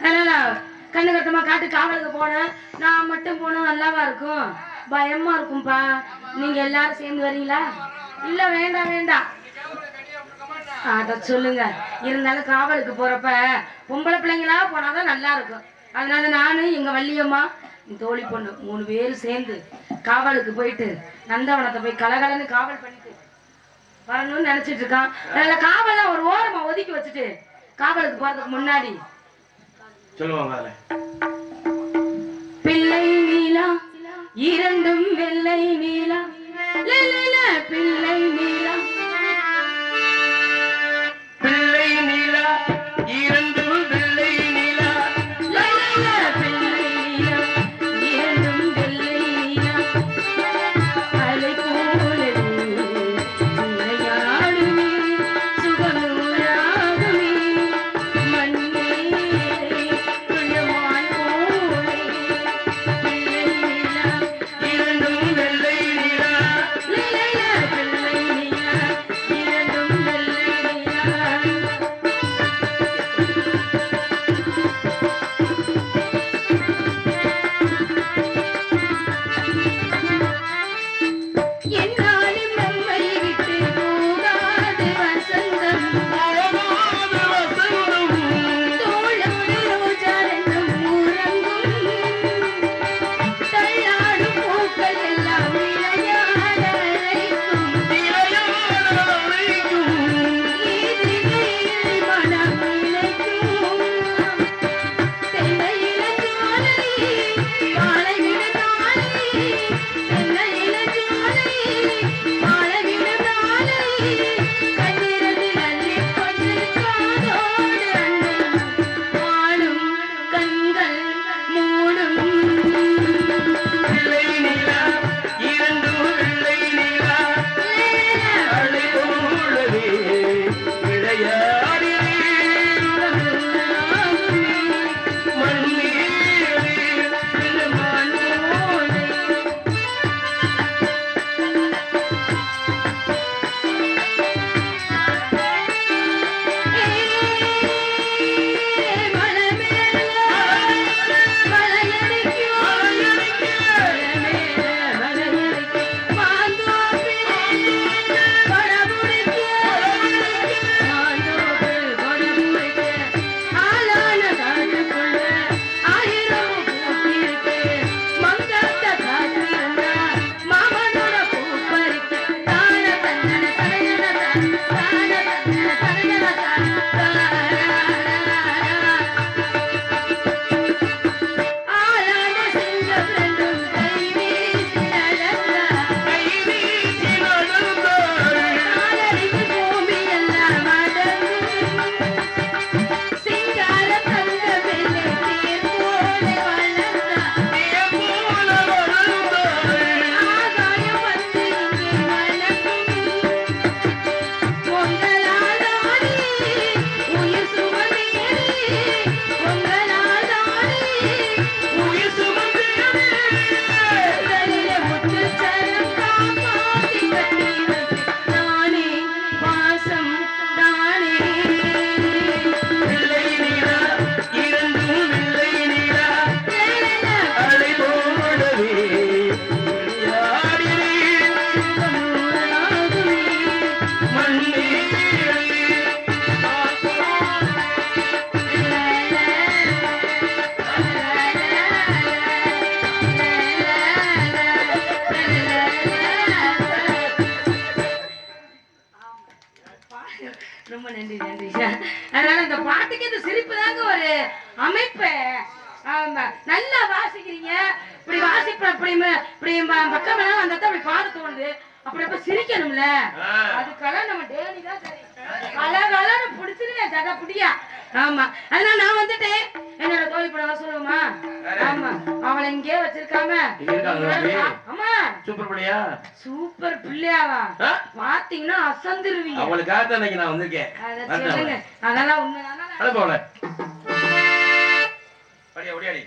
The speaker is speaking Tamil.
அதனால கண்ணு கட்டமா காட்டு காவலுக்கு போனேன். நான் மட்டும் போனா நல்லாவா இருக்கும்? பயமா இருக்கும்பா. நீங்க எல்லாரும் சேர்ந்து வரீங்களா? இல்ல வேண்டாம் வேண்டாம், அத சொல்லுங்க. இருந்தாலும் காவலுக்கு போறப்ப பொம்பளை பிள்ளைங்களா போனாதான் நல்லா இருக்கும். அதனால நானு எங்க வள்ளியம்மா தோழி பொண்ணு 3 பேரும் சேர்ந்து காவலுக்கு போயிட்டு நந்தவனத்தை போய் கலகலன்னு காவல் பண்ணிட்டு வரணும்னு நினைச்சிட்டு இருக்கான். அதனால காவலை ஒரு ஓரமா ஒதுக்கி வச்சுட்டு காவலுக்கு போறதுக்கு முன்னாடி சொல்லுவாங்க, பிள்ளை நீலா இரண்டும் வெள்ளை நீலா, பிள்ளை நீலா பிள்ளை நீலா இரண்டும் வெள்ளை நீலா, பிள்ளை நீலா இரண்டும் வெள்ளை நீலா, அலை போலவே விளையாடுமே சுகநூறாகுமே மண்ணே துள்ளமான் போலே, பிள்ளை நீலா இரண்டும் வெள்ளை நீலா, பிள்ளை நீலா இரண்டும் வெள்ளை நீலா. என்னாலும் நம்மை விட்டு போகாது வசந்தம், போகாத வசந்தம், தோளோடு ரோஜாரென்னும் உறங்கும், தள்ளாடும் பூக்கள் எல்லாம் விளையாட அழைக்கும், இளையாட அழைக்கும், ஈதிகையில் மனம் இழைக்கும், தென்னையில ஜோலை வாழை விழுந்தாலை, தென்னையில ஜோலை வாழை விழுந்தாலை, கண்ணிரண்டில் அள்ளிக் கொண்டு காதோடு அண்ணன் வாழும் கண்கள் மூடும். வெள்ளை நீலா இரண்டும் வெள்ளை நீலா, அலை போலவே விளையாடி மண்ணீரே மான் போலே கை வீசி நடந்தாள், தேர் போல வளர்ந்தாள், உயிர் சுமந்தேனே. வெள்ளை நீலா இரண்டும் வெள்ளை நீலா, அலை போலவே விளையாடி மண்ணீரே ரொம்ப நன்றி நன்றி. அதனால இந்த பாட்டுக்கு இந்த சிரிப்பு தாங்க ஒரு அமைப்பு. ஆமா, நல்லா வாசிக்கிறீங்க. இப்படி வாசிப்ப இப்படி பக்கம் அந்த அப்படி பாட தோணுது. அப்படி அப்ப சிரிக்கணும்ல, அதுக்கெல்லாம் நம்ம டேலி தான் சரி. கலகலன்னு புடிச்சிருக்கேன் ஜக புடியா. ஆமா, அதனால நான் வந்துட்டேன். என்னோட தோழி படம் சொல்லுவோமா? ஆமா, அவளை இங்கே வச்சிருக்காம. ஆமா, சூப்பர் படியா, சூப்பர் பிள்ளையாவா பாத்தீங்கன்னா அசந்துருவீங்க. அவளுக்காக தான் நான் வந்திருக்கேன். அத சொல்லுங்க, அதெல்லாம் உண்மைதானா? அட போல படியா, ஓடியாடி.